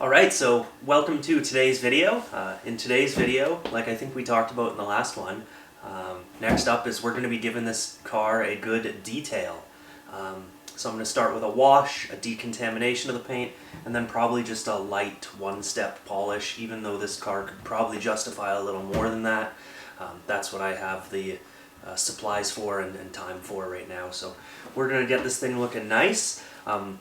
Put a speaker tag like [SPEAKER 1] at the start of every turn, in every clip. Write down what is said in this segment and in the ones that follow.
[SPEAKER 1] Alright, so welcome to today's video. In today's video, like I think we talked about in the last one, next up is we're going to be giving this car a good detail. So I'm going to start with a wash, a decontamination of the paint, and then probably just a light one-step polish, even though this car could probably justify a little more than that. That's what I have the supplies for and time for right now. So we're going to get this thing looking nice.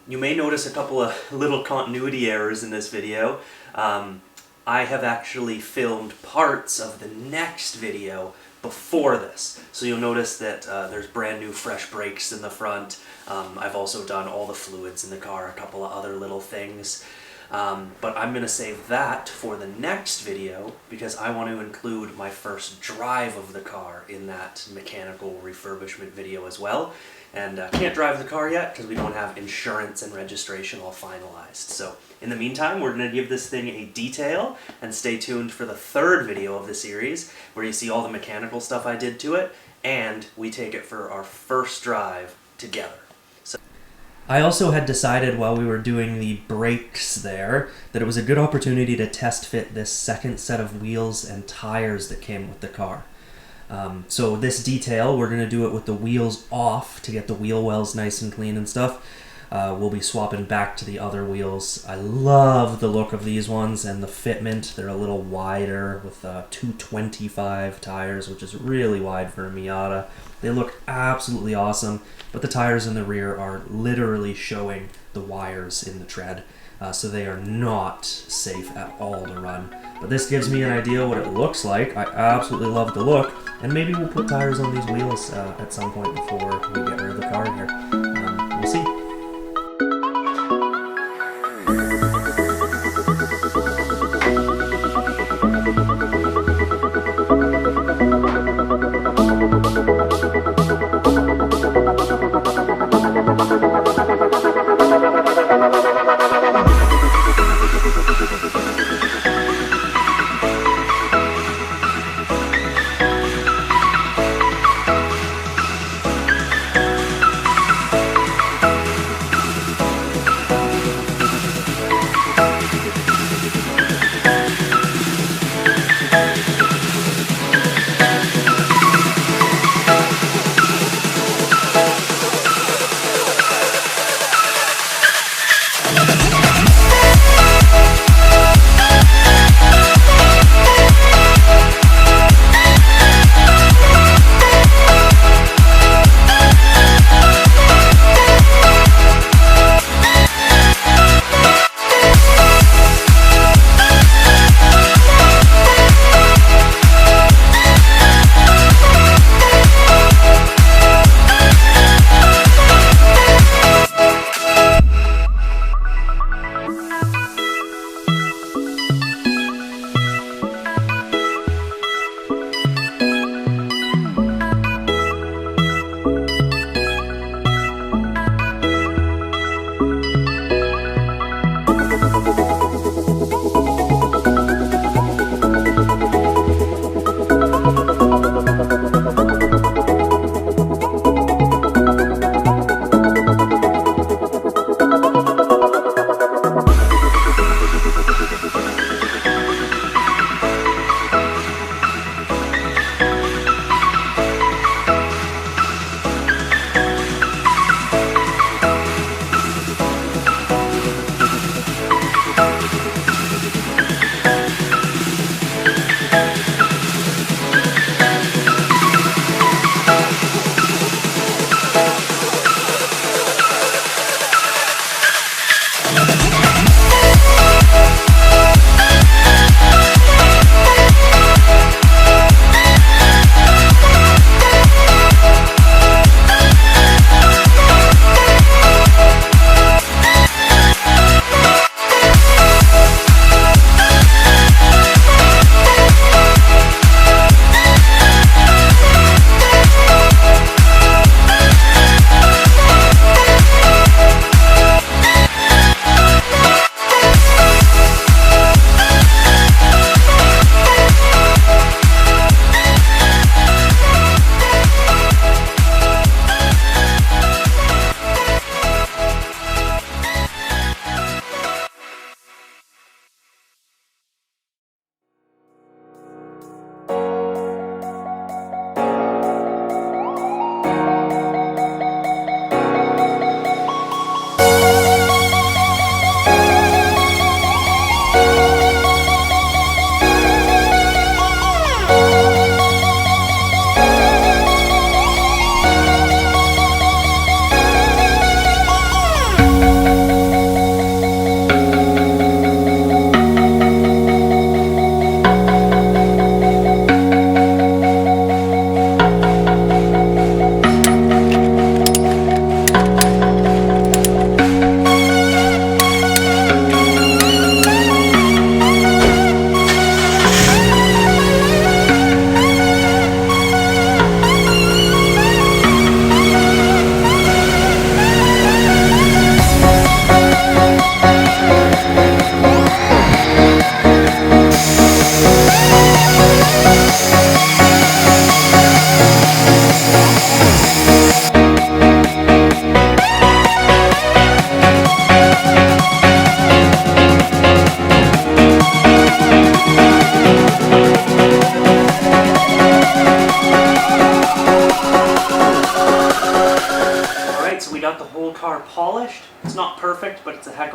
[SPEAKER 1] You may notice a couple of little continuity errors in this video. I have actually filmed parts of the next video before this. So you'll notice that there's brand new fresh brakes in the front. I've also done all the fluids in the car, a couple of other little things. But I'm going to save that for the next video because I want to include my first drive of the car in that mechanical refurbishment video as well. And can't drive the car yet because we don't have insurance and registration all finalized. So in the meantime, we're going to give this thing a detail and stay tuned for the third video of the series where you see all the mechanical stuff I did to it and we take it for our first drive together. I also had decided while we were doing the brakes there that it was a good opportunity to test fit this second set of wheels and tires that came with the car. So this detail, we're going to do it with the wheels off to get the wheel wells nice and clean and stuff. We'll be swapping back to the other wheels. I love the look of these ones and the fitment. They're a little wider with 225 tires, which is really wide for a Miata. They look absolutely awesome, but the tires in the rear are literally showing the wires in the tread, so they are not safe at all to run. But this gives me an idea what it looks like. I absolutely love the look, and maybe we'll put tires on these wheels at some point before we get rid of the car here. We'll see.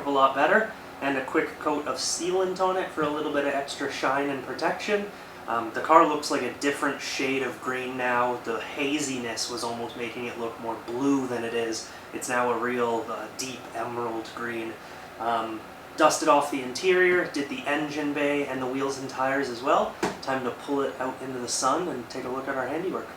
[SPEAKER 1] a lot better, and a quick coat of sealant on it for a little bit of extra shine and protection. The car looks like a different shade of green now. The haziness was almost making it look more blue than it is. It's now a real deep emerald green. Dusted off the interior, did the engine bay and the wheels and tires as well. Time to pull it out into the sun and take a look at our handiwork.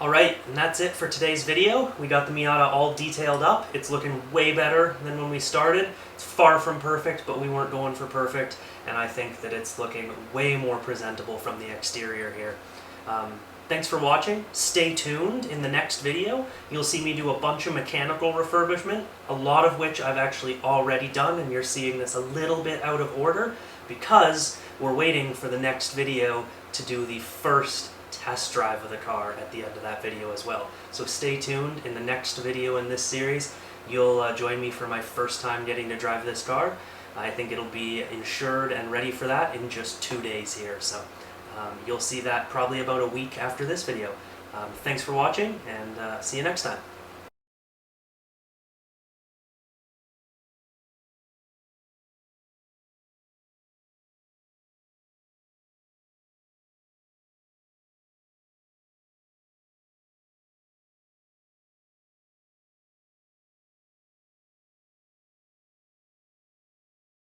[SPEAKER 1] Alright, and that's it for today's video. We got the Miata all detailed up. It's looking way better than when we started. It's far from perfect, but we weren't going for perfect, and I think that it's looking way more presentable from the exterior here. Thanks for watching. Stay tuned. In the next video, you'll see me do a bunch of mechanical refurbishment, a lot of which I've actually already done, and you're seeing this a little bit out of order because we're waiting for the next video to do the first test drive of the car at the end of that video as well. So stay tuned. In the next video in this series, you'll join me for my first time getting to drive this car. I think it'll be insured and ready for that in just 2 days here. So you'll see that probably about a week after this video. Thanks for watching, and see you next time.